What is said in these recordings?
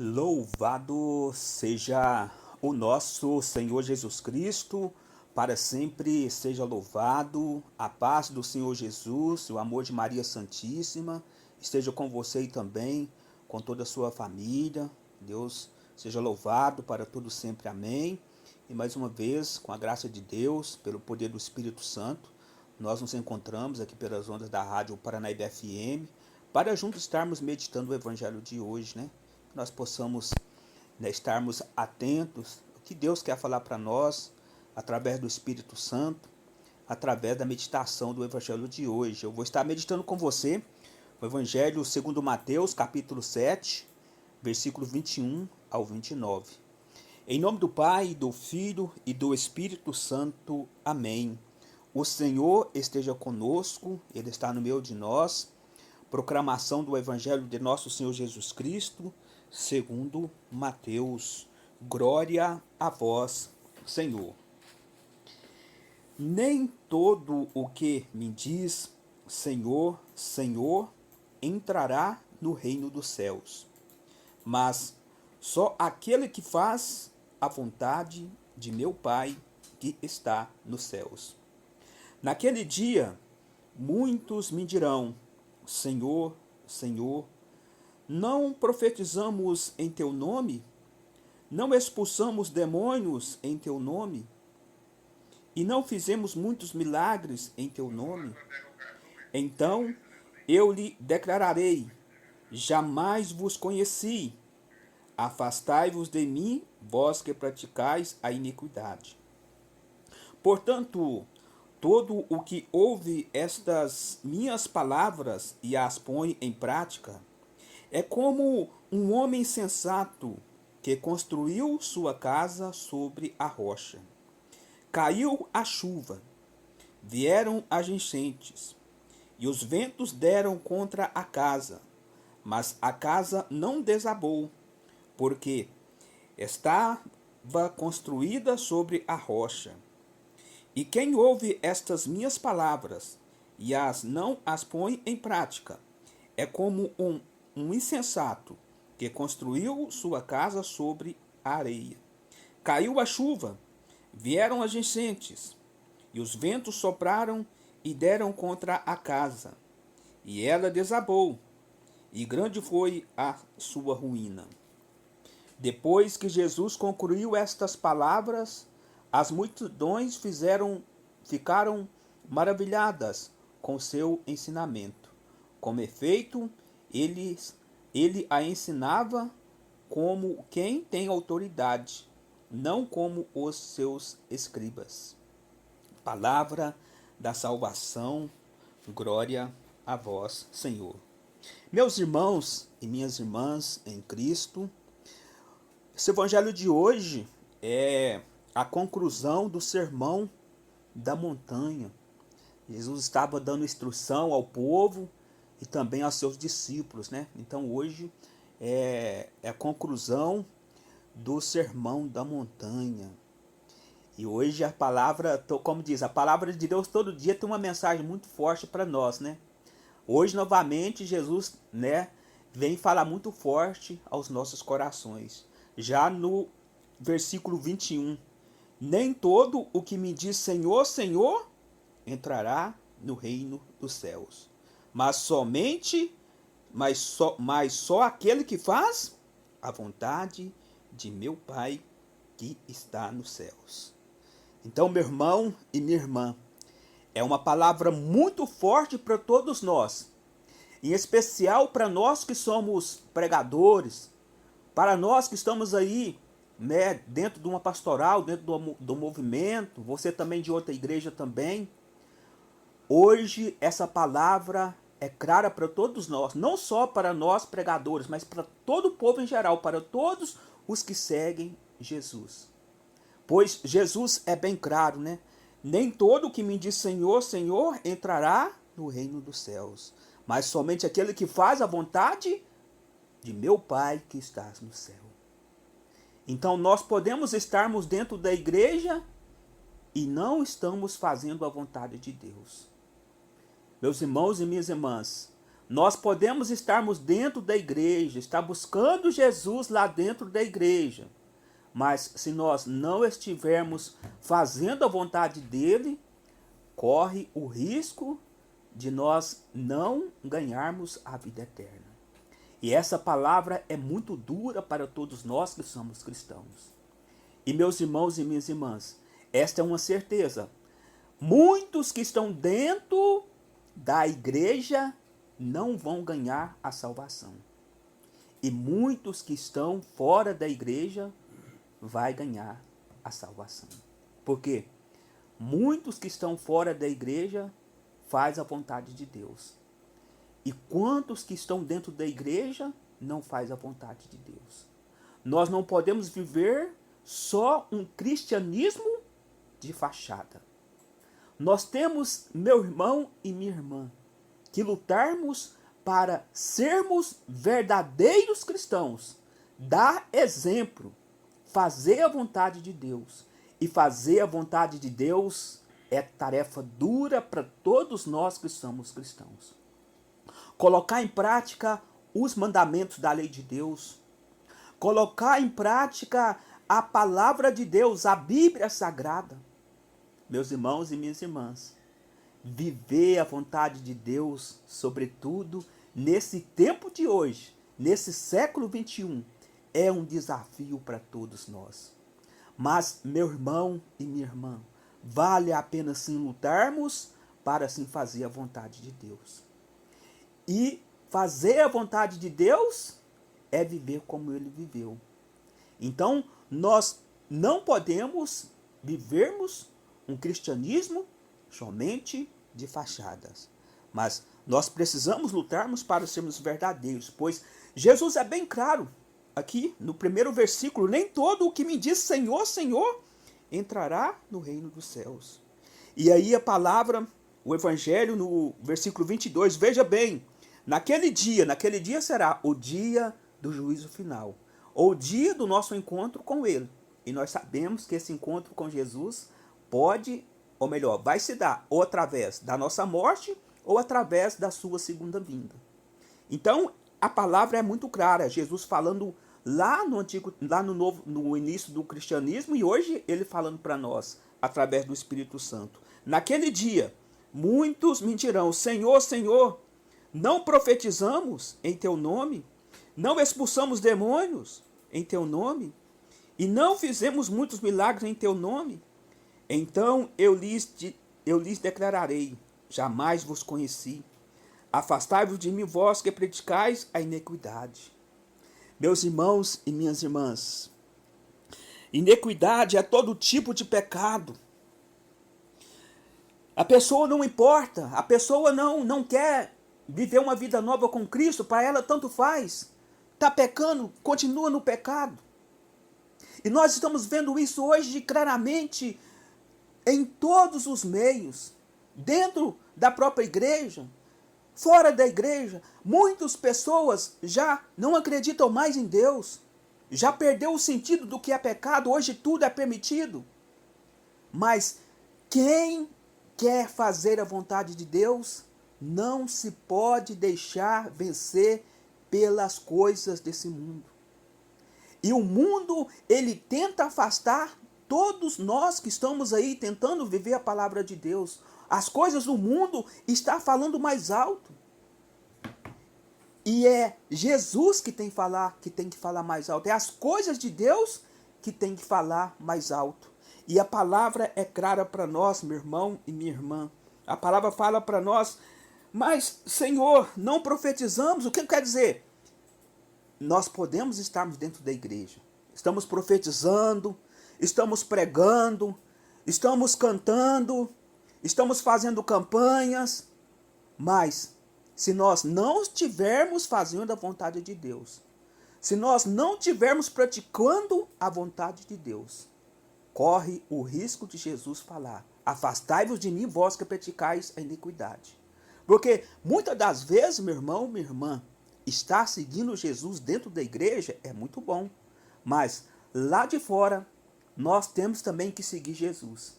Louvado seja o nosso Senhor Jesus Cristo, para sempre seja louvado. A paz do Senhor Jesus, o amor de Maria Santíssima, esteja com você e também com toda a sua família. Deus seja louvado para todo sempre. Amém. E mais uma vez, com a graça de Deus, pelo poder do Espírito Santo, nós nos encontramos aqui pelas ondas da Rádio Paranaíba FM, para juntos estarmos meditando o Evangelho de hoje, né? Que nós possamos, estarmos atentos ao que Deus quer falar para nós, através do Espírito Santo, através da meditação do Evangelho de hoje. Eu vou estar meditando com você o Evangelho segundo Mateus, capítulo 7, versículo 21 ao 29. Em nome do Pai, do Filho e do Espírito Santo. Amém. O Senhor esteja conosco, Ele está no meio de nós. Proclamação do Evangelho de nosso Senhor Jesus Cristo, segundo Mateus. Glória a vós, Senhor. Nem todo o que me diz Senhor, Senhor, entrará no reino dos céus, mas só aquele que faz a vontade de meu Pai que está nos céus. Naquele dia, muitos me dirão: Senhor, Senhor, não profetizamos em teu nome? Não expulsamos demônios em teu nome? E não fizemos muitos milagres em teu nome? Então eu lhe declararei: jamais vos conheci. Afastai-vos de mim, vós que praticais a iniquidade. Portanto, todo o que ouve estas minhas palavras e as põe em prática é como um homem sensato que construiu sua casa sobre a rocha. Caiu a chuva, vieram as enchentes, e os ventos deram contra a casa, mas a casa não desabou, porque estava construída sobre a rocha. E quem ouve estas minhas palavras e não as põe em prática é como um insensato que construiu sua casa sobre a areia. Caiu a chuva, vieram as enchentes, e os ventos sopraram e deram contra a casa, e ela desabou, e grande foi a sua ruína. Depois que Jesus concluiu estas palavras, as multidões ficaram maravilhadas com seu ensinamento. Com efeito, ele a ensinava como quem tem autoridade, não como os seus escribas. Palavra da salvação, glória a vós, Senhor. Meus irmãos e minhas irmãs em Cristo, esse evangelho de hoje é a conclusão do sermão da montanha. Jesus estava dando instrução ao povo e também aos seus discípulos, né? Então hoje é a conclusão do sermão da montanha. E hoje a palavra, como diz, a palavra de Deus todo dia tem uma mensagem muito forte para nós, né? Hoje novamente Jesus, né, vem falar muito forte aos nossos corações. Já no versículo 21, nem todo o que me diz Senhor, Senhor, entrará no reino dos céus, mas só aquele que faz a vontade de meu Pai que está nos céus. Então, meu irmão e minha irmã, é uma palavra muito forte para todos nós, em especial para nós que somos pregadores, para nós que estamos aí, né, dentro de uma pastoral, dentro do movimento, você também de outra igreja também. Hoje essa palavra é clara para todos nós, não só para nós pregadores, mas para todo o povo em geral, para todos os que seguem Jesus. Pois Jesus é bem claro, né? Nem todo o que me diz Senhor, Senhor entrará no reino dos céus, mas somente aquele que faz a vontade de meu Pai que está no céu. Então nós podemos estarmos dentro da igreja e não estamos fazendo a vontade de Deus. Meus irmãos e minhas irmãs, Nós podemos estarmos dentro da igreja, estar buscando Jesus lá dentro da igreja, mas se nós não estivermos fazendo a vontade dele, corre o risco de nós não ganharmos a vida eterna. E essa palavra é muito dura para todos nós que somos cristãos. E meus irmãos e minhas irmãs, esta é uma certeza. Muitos que estão dentro da igreja não vão ganhar a salvação. E muitos que estão fora da igreja vai ganhar a salvação. Por quê? Muitos que estão fora da igreja faz a vontade de Deus. E quantos que estão dentro da igreja não faz a vontade de Deus? Nós não podemos viver só um cristianismo de fachada. Nós temos, meu irmão e minha irmã, que lutarmos para sermos verdadeiros cristãos, dar exemplo, fazer a vontade de Deus. E fazer a vontade de Deus é tarefa dura para todos nós que somos cristãos. Colocar em prática os mandamentos da lei de Deus, colocar em prática a palavra de Deus, a Bíblia Sagrada. Meus irmãos e minhas irmãs, viver a vontade de Deus, sobretudo nesse tempo de hoje, nesse século 21, é um desafio para todos nós. Mas, meu irmão e minha irmã, vale a pena sim lutarmos para sim fazer a vontade de Deus. E fazer a vontade de Deus é viver como ele viveu. Então, nós não podemos vivermos um cristianismo somente de fachadas. Mas nós precisamos lutarmos para sermos verdadeiros, pois Jesus é bem claro aqui no primeiro versículo: nem todo o que me diz Senhor, Senhor, entrará no reino dos céus. E aí a palavra, o evangelho no versículo 22, veja bem, naquele dia será o dia do juízo final, ou o dia do nosso encontro com ele. E nós sabemos que esse encontro com Jesus pode, ou melhor, vai se dar ou através da nossa morte ou através da sua segunda vinda. Então, a palavra é muito clara, Jesus falando lá no início do cristianismo, e hoje ele falando para nós através do Espírito Santo. Naquele dia, muitos me dirão: Senhor, Senhor, não profetizamos em teu nome? Não expulsamos demônios em teu nome? E não fizemos muitos milagres em teu nome? Então eu lhes declararei: jamais vos conheci. Afastai-vos de mim, vós que praticais a iniquidade. Meus irmãos e minhas irmãs, iniquidade é todo tipo de pecado. A pessoa não importa, a pessoa não quer viver uma vida nova com Cristo, para ela tanto faz. Está pecando, continua no pecado. E nós estamos vendo isso hoje claramente em todos os meios, dentro da própria igreja, fora da igreja. Muitas pessoas já não acreditam mais em Deus, já perdeu o sentido do que é pecado, hoje tudo é permitido. Mas quem quer fazer a vontade de Deus não se pode deixar vencer pelas coisas desse mundo. E o mundo, ele tenta afastar todos nós que estamos aí tentando viver a palavra de Deus. As coisas do mundo estão falando mais alto. E é Jesus que tem que falar mais alto. É as coisas de Deus que tem que falar mais alto. E a palavra é clara para nós, meu irmão e minha irmã. A palavra fala para nós: mas, Senhor, não profetizamos? O que quer dizer? Nós podemos estarmos dentro da igreja. Estamos profetizando, estamos pregando, estamos cantando, estamos fazendo campanhas. Mas, se nós não estivermos fazendo a vontade de Deus, se nós não estivermos praticando a vontade de Deus, corre o risco de Jesus falar: afastai-vos de mim, vós que praticais a iniquidade. Porque muitas das vezes, meu irmão, minha irmã, estar seguindo Jesus dentro da igreja é muito bom. Mas lá de fora, nós temos também que seguir Jesus.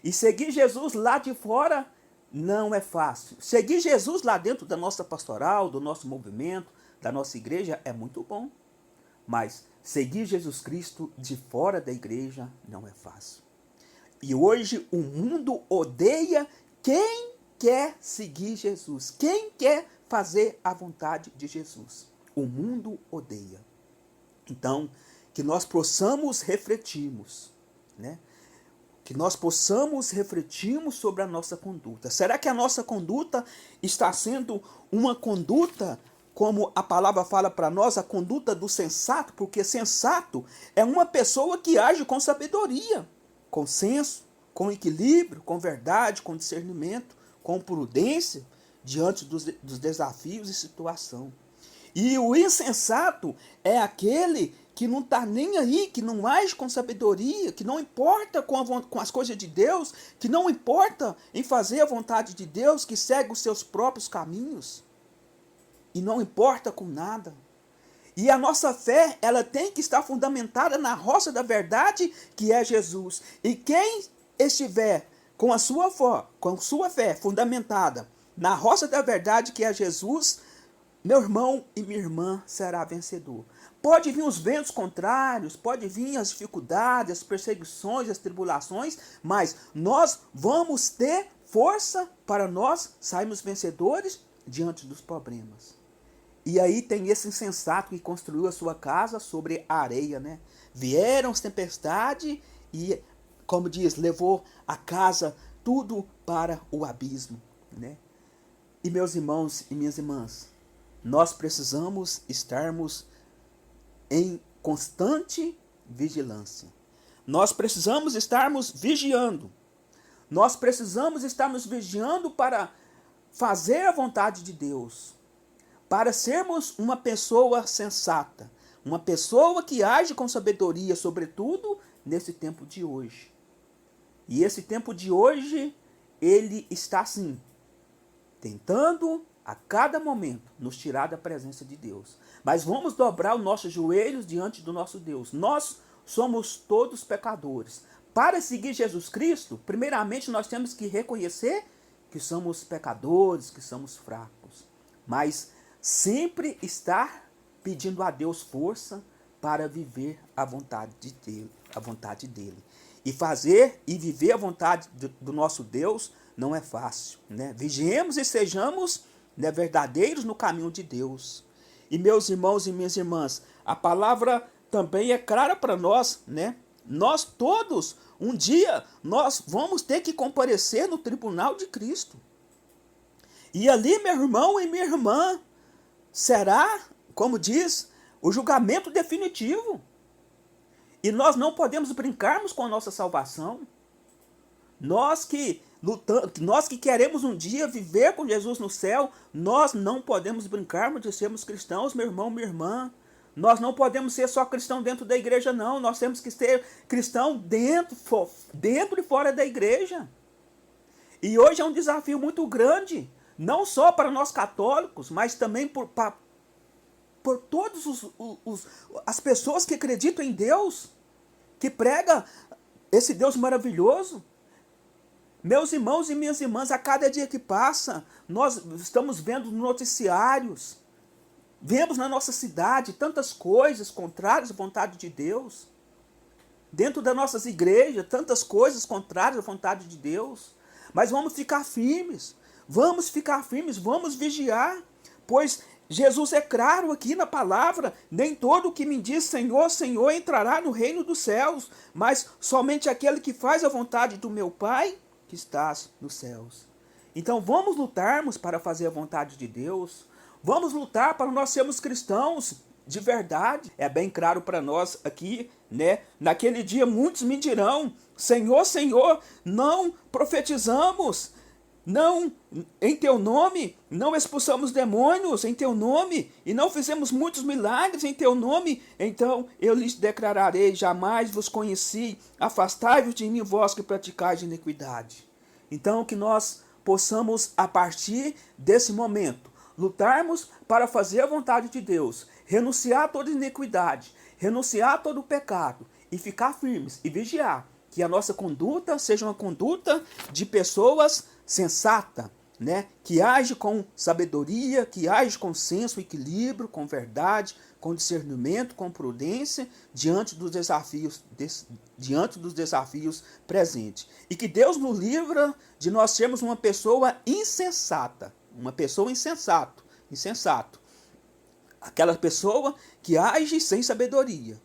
E seguir Jesus lá de fora não é fácil. Seguir Jesus lá dentro da nossa pastoral, do nosso movimento, da nossa igreja é muito bom. Mas seguir Jesus Cristo de fora da igreja não é fácil. E hoje o mundo odeia quem quer seguir Jesus, quem quer fazer a vontade de Jesus. O mundo odeia. Então, que nós possamos refletirmos, né? Que nós possamos refletirmos sobre a nossa conduta. Será que a nossa conduta está sendo uma conduta, como a palavra fala para nós, a conduta do sensato? Porque sensato é uma pessoa que age com sabedoria, com senso, com equilíbrio, com verdade, com discernimento, com prudência, diante dos desafios e situação. E o insensato é aquele que não está nem aí, que não age com sabedoria, que não importa com as coisas de Deus, que não importa em fazer a vontade de Deus, que segue os seus próprios caminhos e não importa com nada. E a nossa fé, ela tem que estar fundamentada na rocha da verdade, que é Jesus. E quem estiver com a sua fé fundamentada na rocha da verdade, que é Jesus, meu irmão e minha irmã, será vencedor. Pode vir os ventos contrários, pode vir as dificuldades, as perseguições, as tribulações, mas nós vamos ter força para nós sairmos vencedores diante dos problemas. E aí tem esse insensato que construiu a sua casa sobre a areia, né? Vieram as tempestades e, como diz, levou a casa tudo para o abismo, né? E meus irmãos e minhas irmãs, nós precisamos estarmos em constante vigilância. Nós precisamos estarmos vigiando. Nós precisamos estarmos vigiando para fazer a vontade de Deus, para sermos uma pessoa sensata, uma pessoa que age com sabedoria, sobretudo nesse tempo de hoje. E esse tempo de hoje, ele está assim, tentando a cada momento nos tirar da presença de Deus. Mas vamos dobrar os nossos joelhos diante do nosso Deus. Nós somos todos pecadores. Para seguir Jesus Cristo, primeiramente nós temos que reconhecer que somos pecadores, que somos fracos. Mas sempre estar pedindo a Deus força para viver a vontade dele. E fazer e viver a vontade do nosso Deus não é fácil, né? Vigiemos e sejamos, né, verdadeiros no caminho de Deus. E meus irmãos e minhas irmãs, a palavra também é clara para nós, né? Nós todos, um dia, nós vamos ter que comparecer no tribunal de Cristo. E ali, meu irmão e minha irmã, será, como diz, o julgamento definitivo. E nós não podemos brincarmos com a nossa salvação. Nós que queremos um dia viver com Jesus no céu, nós não podemos brincarmos de sermos cristãos, meu irmão, minha irmã. Nós não podemos ser só cristão dentro da igreja, não. Nós temos que ser cristão dentro e fora da igreja. E hoje é um desafio muito grande, não só para nós católicos, mas também por todas as pessoas que acreditam em Deus, que prega esse Deus maravilhoso. Meus irmãos e minhas irmãs, a cada dia que passa, nós estamos vendo noticiários, vemos na nossa cidade tantas coisas contrárias à vontade de Deus. Dentro das nossas igrejas, tantas coisas contrárias à vontade de Deus. Mas vamos ficar firmes, vamos vigiar, pois Jesus é claro aqui na palavra: nem todo o que me diz Senhor, Senhor entrará no reino dos céus, mas somente aquele que faz a vontade do meu Pai que estás nos céus. Então vamos lutarmos para fazer a vontade de Deus, vamos lutar para nós sermos cristãos de verdade. É bem claro para nós aqui, né? Naquele dia muitos me dirão: Senhor, Senhor, não profetizamos, não, em teu nome, não expulsamos demônios em teu nome, e não fizemos muitos milagres em teu nome. Então eu lhes declararei: jamais vos conheci, afastai-vos de mim, vós que praticais iniquidade. Então que nós possamos, a partir desse momento, lutarmos para fazer a vontade de Deus, renunciar a toda iniquidade, renunciar a todo pecado, e ficar firmes e vigiar que a nossa conduta seja uma conduta de pessoas sensata, né, que age com sabedoria, que age com senso, equilíbrio, com verdade, com discernimento, com prudência, diante dos desafios presentes. E que Deus nos livra de nós sermos uma pessoa insensata, uma pessoa insensato. Aquela pessoa que age sem sabedoria,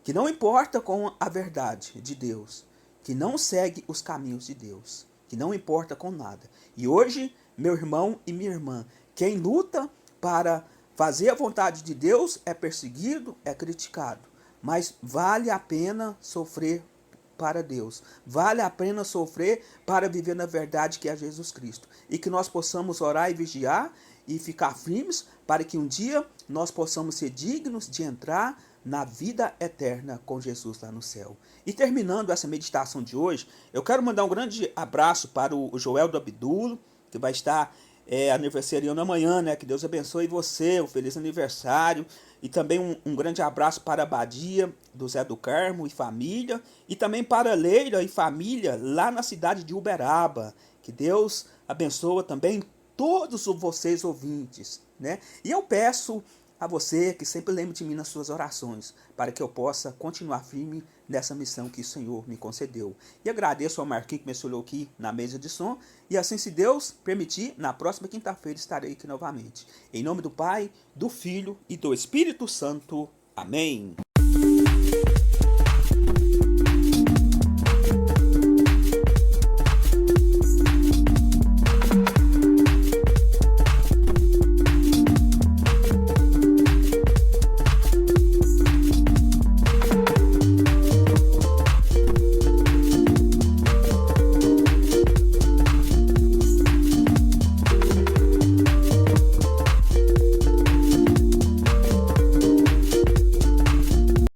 que não importa com a verdade de Deus, que não segue os caminhos de Deus, que não importa com nada. E hoje, meu irmão e minha irmã, quem luta para fazer a vontade de Deus é perseguido, é criticado. Mas vale a pena sofrer para Deus. Vale a pena sofrer para viver na verdade que é Jesus Cristo. E que nós possamos orar e vigiar e ficar firmes para que um dia nós possamos ser dignos de entrar na vida eterna com Jesus lá no céu. E terminando essa meditação de hoje, eu quero mandar um grande abraço para o Joel do Abdulo, que vai estar aniversariando amanhã, né? Que Deus abençoe você, um feliz aniversário. E também um grande abraço para a Badia, do Zé do Carmo e família. E também para a Leila e família, lá na cidade de Uberaba. Que Deus abençoe também todos vocês ouvintes, né? E eu peço a você que sempre lembre de mim nas suas orações, para que eu possa continuar firme nessa missão que o Senhor me concedeu. E agradeço ao Marquinhos que me auxiliou aqui na mesa de som, e assim, se Deus permitir, na próxima quinta-feira estarei aqui novamente. Em nome do Pai, do Filho e do Espírito Santo. Amém.